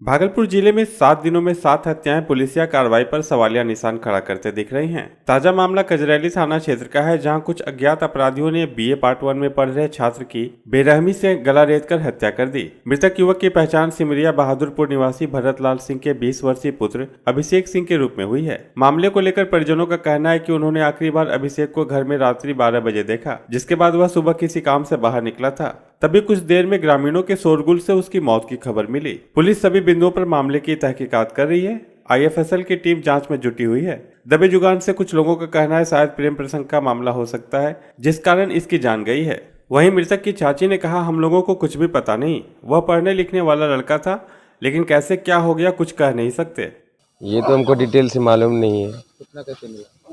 भागलपुर जिले में 7 दिनों में 7 हत्याएं पुलिसिया कार्रवाई पर सवालिया निशान खड़ा करते दिख रही हैं। ताजा मामला कजरैली थाना क्षेत्र का है, जहां कुछ अज्ञात अपराधियों ने बीए पार्ट 1 में पढ़ रहे छात्र की बेरहमी से गला रेतकर हत्या कर दी। मृतक युवक की पहचान सिमरिया बहादुरपुर निवासी भरत लाल सिंह के 20 वर्षीय पुत्र अभिषेक सिंह के रूप में हुई है। मामले को लेकर परिजनों का कहना है कि उन्होंने आखिरी बार अभिषेक को घर में रात्रि 12 बजे देखा, जिसके बाद वह सुबह किसी काम से बाहर निकला था। तभी कुछ देर में ग्रामीणों के शोरगुल से उसकी मौत की खबर मिली। पुलिस सभी बिंदुओं पर मामले की तहकीकात कर रही है। आईएफएसएल की टीम जांच में जुटी हुई है। दबे जुगान से कुछ लोगों का कहना है शायद प्रेम प्रसंग का मामला हो सकता है, जिस कारण इसकी जान गई है। वहीं मृतक की चाची ने कहा, हम लोगों को कुछ भी पता नहीं, वह पढ़ने लिखने वाला लड़का था, लेकिन कैसे क्या हो गया कुछ कह नहीं सकते। ये तो हमको डिटेल से मालूम नहीं है।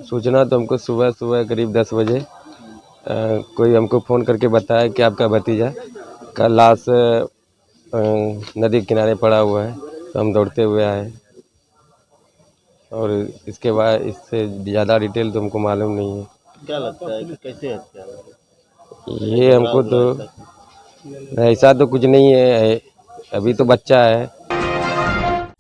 सूचना तो हमको सुबह सुबह करीब 10 बजे कोई हमको फ़ोन करके बताया कि आपका भतीजा का लाश नदी के किनारे पड़ा हुआ है। तो हम दौड़ते हुए आए और इसके बाद इससे ज़्यादा डिटेल तो हमको मालूम नहीं है। क्या लगता है कि कैसे हत्या हुई? ये हमको तो ऐसा तो कुछ नहीं है, अभी तो बच्चा है।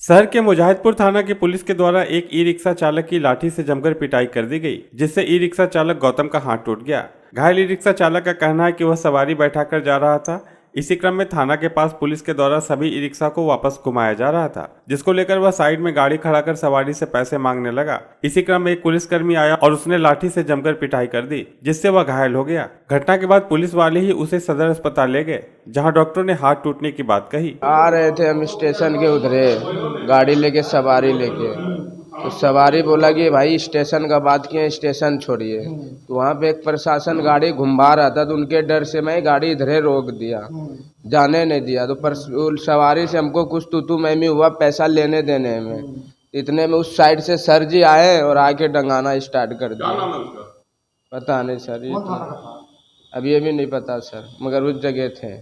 शहर के मुजाहिदपुर थाना की पुलिस के द्वारा एक ई रिक्शा चालक की लाठी से जमकर पिटाई कर दी गई, जिससे ई रिक्शा चालक गौतम का हाथ टूट गया। घायल ई रिक्शा चालक का कहना है कि वह सवारी बैठाकर जा रहा था। इसी क्रम में थाना के पास पुलिस के द्वारा सभी ई रिक्शा को वापस घुमाया जा रहा था, जिसको लेकर वह साइड में गाड़ी खड़ा कर सवारी से पैसे मांगने लगा। इसी क्रम में एक पुलिसकर्मी आया और उसने लाठी से जमकर पिटाई कर दी, जिससे वह घायल हो गया। घटना के बाद पुलिस वाले ही उसे सदर अस्पताल ले गए, जहां डॉक्टरों ने हाथ टूटने की बात कही। आ रहे थे हम स्टेशन के उधरे, गाड़ी लेके सवारी लेके, तो सवारी बोला कि भाई स्टेशन का बात किए, स्टेशन छोड़िए। तो वहाँ पे एक प्रशासन गाड़ी घुमा रहा था, तो उनके डर से मैं गाड़ी इधरे रोक दिया, जाने नहीं दिया। तो सवारी से हमको कुछ तू मैं हुआ पैसा लेने देने में। इतने में उस साइड से सर जी आए और आके डंगाना स्टार्ट कर दिया। पता नहीं सर, अब ये भी नहीं पता सर, मगर उस जगह थे।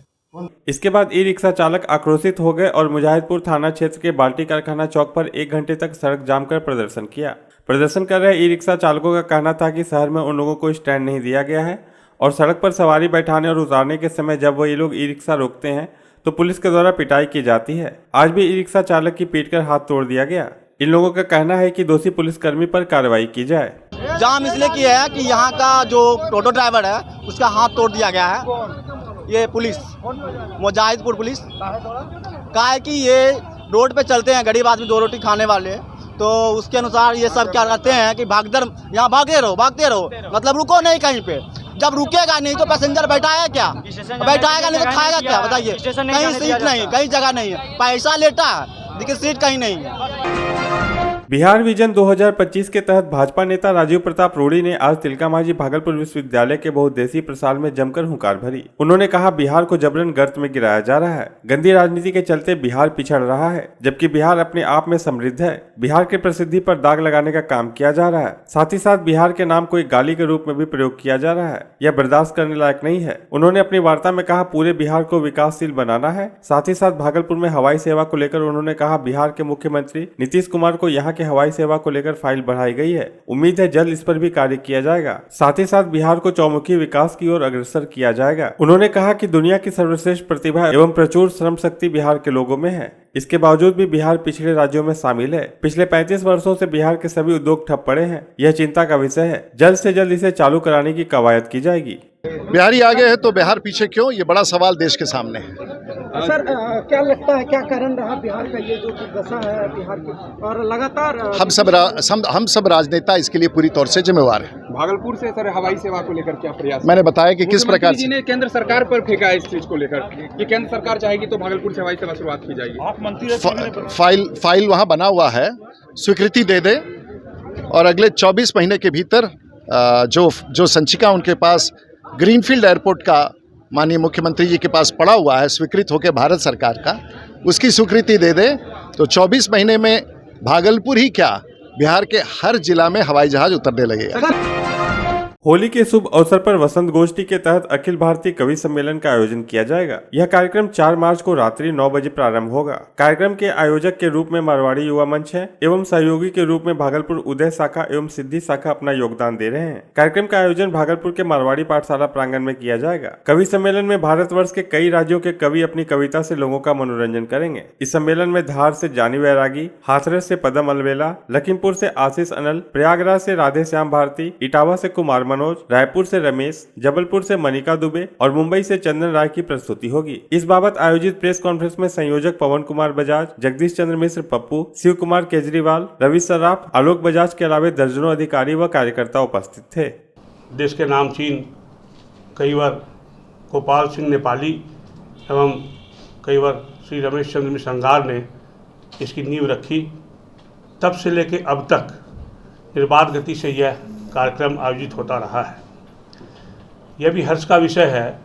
इसके बाद ई रिक्शा चालक आक्रोशित हो गए और मुजाहिदपुर थाना क्षेत्र के बाल्टी कारखाना चौक पर 1 घंटे तक सड़क जाम कर प्रदर्शन किया। प्रदर्शन कर रहे ई रिक्शा चालकों का कहना था कि शहर में उन लोगों को स्टैंड नहीं दिया गया है और सड़क पर सवारी बैठाने और उतारने के समय जब वो ये लोग ई रिक्शा रोकते हैं तो पुलिस के द्वारा पिटाई की जाती है। आज भी ई रिक्शा चालक की पीट कर हाथ तोड़ दिया गया। इन लोगों का कहना है कि दोषी पुलिसकर्मी पर कार्रवाई की जाए। जाम इसलिए किया है कि यहाँ का जो टोटो ड्राइवर है उसका हाथ तोड़ दिया गया है। ये पुलिस मुजाहिदपुर पुलिस का है कि ये रोड पे चलते हैं गरीब आदमी, 2 रोटी खाने वाले, तो उसके अनुसार ये सब क्या करते हैं कि यहाँ भागते रहो, मतलब रुको नहीं कहीं पे। जब रुकेगा नहीं तो पैसेंजर बैठाएगा क्या, बैठाएगा नहीं तो खाएगा क्या, बताइए। कहीं सीट नहीं, कहीं जगह नहीं है, पैसा लेता है लेकिन सीट कहीं नहीं है। बिहार विजन 2025 के तहत भाजपा नेता राजीव प्रताप रूडी ने आज तिलका मांझी भागलपुर विश्वविद्यालय के बहुउद्देशीय प्रसाल में जमकर हुंकार भरी। उन्होंने कहा, बिहार को जबरन गर्त में गिराया जा रहा है। गंदी राजनीति के चलते बिहार पिछड़ रहा है, जबकि बिहार अपने आप में समृद्ध है। बिहार की प्रसिद्धि पर दाग लगाने का काम किया जा रहा है। साथ ही साथ बिहार के नाम को एक गाली के रूप में भी प्रयोग किया जा रहा है। यह बर्दाश्त करने लायक नहीं है। उन्होंने अपनी वार्ता में कहा, पूरे बिहार को विकासशील बनाना है। साथ ही साथ भागलपुर में हवाई सेवा को लेकर उन्होंने कहा, बिहार के मुख्यमंत्री नीतीश कुमार को यहाँ के हवाई सेवा को लेकर फाइल बढ़ाई गई है। उम्मीद है जल्द इस पर भी कार्य किया जाएगा। साथ ही साथ बिहार को चौमुखी विकास की ओर अग्रसर किया जाएगा। उन्होंने कहा कि दुनिया की सर्वश्रेष्ठ प्रतिभा एवं प्रचुर श्रम शक्ति बिहार के लोगों में है। इसके बावजूद भी बिहार पिछड़े राज्यों में शामिल है। पिछले 35 वर्षों से बिहार के सभी उद्योग ठप पड़े हैं। यह चिंता का विषय है। जल्द से जल्द इसे चालू कराने की कवायद की जाएगी। बिहारी आगे है तो बिहार पीछे क्यों, ये बड़ा सवाल देश के सामने है। सर क्या लगता है क्या कारण रहा बिहार का ये जो दशा है बिहार की, और लगातार हम सब राजनेता इसके लिए पूरी तौर से जिम्मेवार हैं। भागलपुर से सर हवाई सेवा को लेकर क्या प्रयास? मैंने बताया कि किस प्रकार से ने केंद्र सरकार पर फेंका है इस चीज को लेकर कि केंद्र सरकार चाहेगी तो भागलपुर से हवाई सेवा शुरुआत की जाएगी। आप मंत्री फाइल वहाँ बना हुआ है, स्वीकृति दे दे और अगले 24 महीने के भीतर जो संचिका उनके पास ग्रीनफील्ड एयरपोर्ट का माननीय मुख्यमंत्री जी के पास पड़ा हुआ है, स्वीकृत होकर भारत सरकार का, उसकी स्वीकृति दे दे तो 24 महीने में भागलपुर ही क्या बिहार के हर जिला में हवाई जहाज उतरने लगेगा। होली के शुभ अवसर पर वसंत गोष्ठी के तहत अखिल भारतीय कवि सम्मेलन का आयोजन किया जाएगा। यह कार्यक्रम 4 मार्च को रात्रि 9 बजे प्रारंभ होगा। कार्यक्रम के आयोजक के रूप में मारवाड़ी युवा मंच है एवं सहयोगी के रूप में भागलपुर उदय शाखा एवं सिद्धि शाखा अपना योगदान दे रहे हैं। कार्यक्रम का आयोजन भागलपुर के मारवाड़ी पाठशाला प्रांगण में किया जाएगा। कवि सम्मेलन में भारतवर्ष के कई राज्यों के कवि अपनी कविता से लोगों का मनोरंजन करेंगे। इस सम्मेलन में धार से जानी वैरागी, हाथरस से पदम अलवेला, लखीमपुर से आशीष अनल, प्रयागराज से राधे श्याम भारती, इटावा से कुमार मनोज, रायपुर से रमेश, जबलपुर से मनिका दुबे और मुंबई से चंदन राय की प्रस्तुति होगी। इस बाबत आयोजित प्रेस कॉन्फ्रेंस में संयोजक पवन कुमार बजाज, जगदीश चंद्र मिश्र पप्पू, शिव कुमार केजरीवाल, रवि सराफ, आलोक बजाज के अलावा दर्जनों अधिकारी व कार्यकर्ता उपस्थित थे। देश के नामचीन कईवर गोपाल सिंह नेपाली एवं कईवर श्री रमेश चंद्र मिश्र अंगार ने इसकी नींव रखी। तब से लेकर अब तक निर्बाध गति से यह कार्यक्रम आयोजित होता रहा है। यह भी हर्ष का विषय है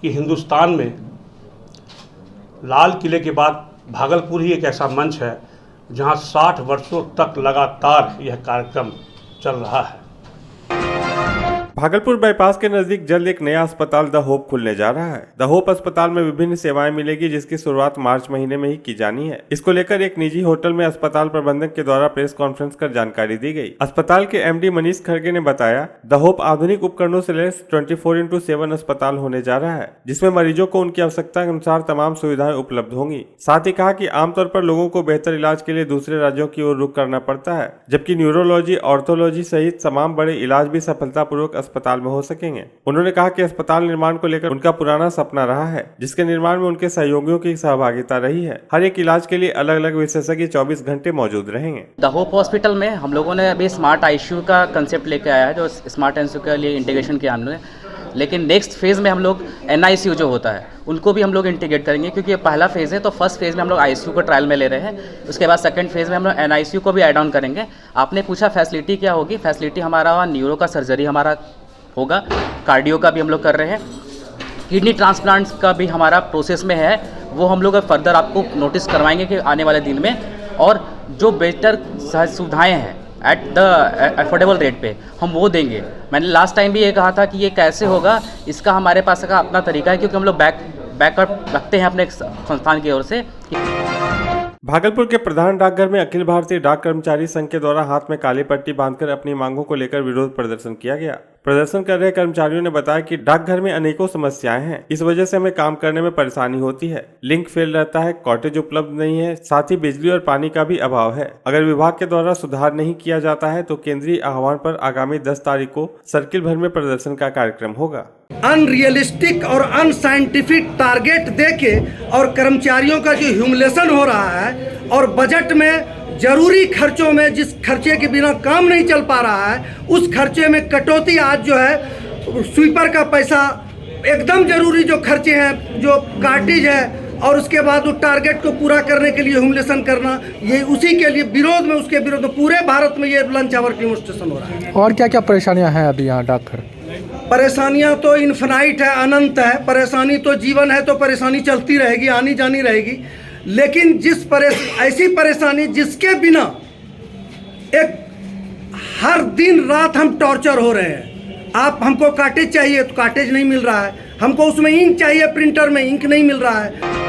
कि हिंदुस्तान में लाल किले के बाद भागलपुर ही एक ऐसा मंच है जहां 60 वर्षों तक लगातार यह कार्यक्रम चल रहा है। भागलपुर बाईपास के नजदीक जल्द एक नया अस्पताल द होप खुलने जा रहा है। द होप अस्पताल में विभिन्न सेवाएं मिलेगी, जिसकी शुरुआत मार्च महीने में ही की जानी है। इसको लेकर एक निजी होटल में अस्पताल प्रबंधक के द्वारा प्रेस कॉन्फ्रेंस कर जानकारी दी गई। अस्पताल के एमडी मनीष खड़गे ने बताया, द होप आधुनिक उपकरणों से लैस 24/7 अस्पताल होने जा रहा है, जिसमें मरीजों को उनकी आवश्यकता के अनुसार तमाम सुविधाएं उपलब्ध होंगी। साथ ही कहा कि आमतौर पर लोगों को बेहतर इलाज के लिए दूसरे राज्यों की ओर रुख करना पड़ता है, जबकि न्यूरोलॉजी, ऑर्थोलॉजी सहित तमाम बड़े इलाज भी सफलतापूर्वक अस्पताल में हो सकेंगे। उन्होंने कहा कि अस्पताल निर्माण को लेकर उनका पुराना सपना रहा है, जिसके निर्माण में उनके सहयोगियों की सहभागिता रही है। हर एक इलाज के लिए अलग अलग विशेषज्ञ 24 घंटे मौजूद रहेंगे। द होप हॉस्पिटल में हम लोगों ने अभी स्मार्ट आईसीयू का कंसेप्ट लेके आया है, जो स्मार्ट आईसीयू के लिए इंटीग्रेशन किया हमने। लेकिन नेक्स्ट फेज़ में हम लोग एनआईसीयू जो होता है उनको भी हम लोग इंटीग्रेट करेंगे, क्योंकि ये पहला फेज़ है। तो फर्स्ट फेज़ में हम लोग आईसीयू को ट्रायल में ले रहे हैं, उसके बाद सेकंड फेज़ में हम लोग एनआईसीयू को भी ऐड ऑन करेंगे। आपने पूछा फैसिलिटी क्या होगी। फैसिलिटी हमारा न्यूरो का सर्जरी हमारा होगा, कार्डियो का भी हम लोग कर रहे हैं, किडनी ट्रांसप्लांट्स का भी हमारा प्रोसेस में है, वो हम लोग फर्दर आपको नोटिस करवाएंगे कि आने वाले दिन में। और जो बेहतर सुविधाएं हैं एट द अफोर्डेबल रेट पे हम वो देंगे। मैंने लास्ट टाइम भी ये कहा था कि ये कैसे होगा, इसका हमारे पास का अपना तरीका है, क्योंकि हम लोग बैकअप रखते हैं अपने संस्थान की ओर से। भागलपुर के प्रधान डाकघर में अखिल भारतीय डाक कर्मचारी संघ के द्वारा हाथ में काली पट्टी बांधकर अपनी मांगों को लेकर विरोध प्रदर्शन किया गया। प्रदर्शन कर रहे कर्मचारियों ने बताया कि डाकघर में अनेकों समस्याएं हैं, इस वजह से हमें काम करने में परेशानी होती है। लिंक फेल रहता है, कॉटेज उपलब्ध नहीं है, साथ ही बिजली और पानी का भी अभाव है। अगर विभाग के द्वारा सुधार नहीं किया जाता है तो केंद्रीय आह्वान पर आगामी 10 तारीख को सर्किल भर में प्रदर्शन का कार्यक्रम होगा। अनरियलिस्टिक और अनसाइंटिफिक टारगेट देके और कर्मचारियों का जो ह्यूमिलेशन हो रहा है, और बजट में जरूरी खर्चों में जिस खर्चे के बिना काम नहीं चल पा रहा है, उस खर्चे में कटौती। आज जो है स्वीपर का पैसा, एकदम जरूरी जो खर्चे हैं, जो कार्टेज है, और उसके बाद वो टारगेट को पूरा करने के लिए ह्यूमिलेशन करना, ये उसी के लिए विरोध में, उसके विरोध में पूरे भारत में ये लंच आवर डेमोन्स्ट्रेशन हो रहा है। और क्या क्या परेशानियां हैं अभी यहाँ डाकघर? परेशानियां तो इन्फिनाइट है, अनंत है। परेशानी तो जीवन है, तो परेशानी चलती रहेगी, आनी जानी रहेगी। लेकिन ऐसी परेशानी जिसके बिना एक हर दिन रात हम टॉर्चर हो रहे हैं। आप हमको कार्टेज चाहिए तो कार्टेज नहीं मिल रहा है, हमको उसमें इंक चाहिए, प्रिंटर में इंक नहीं मिल रहा है।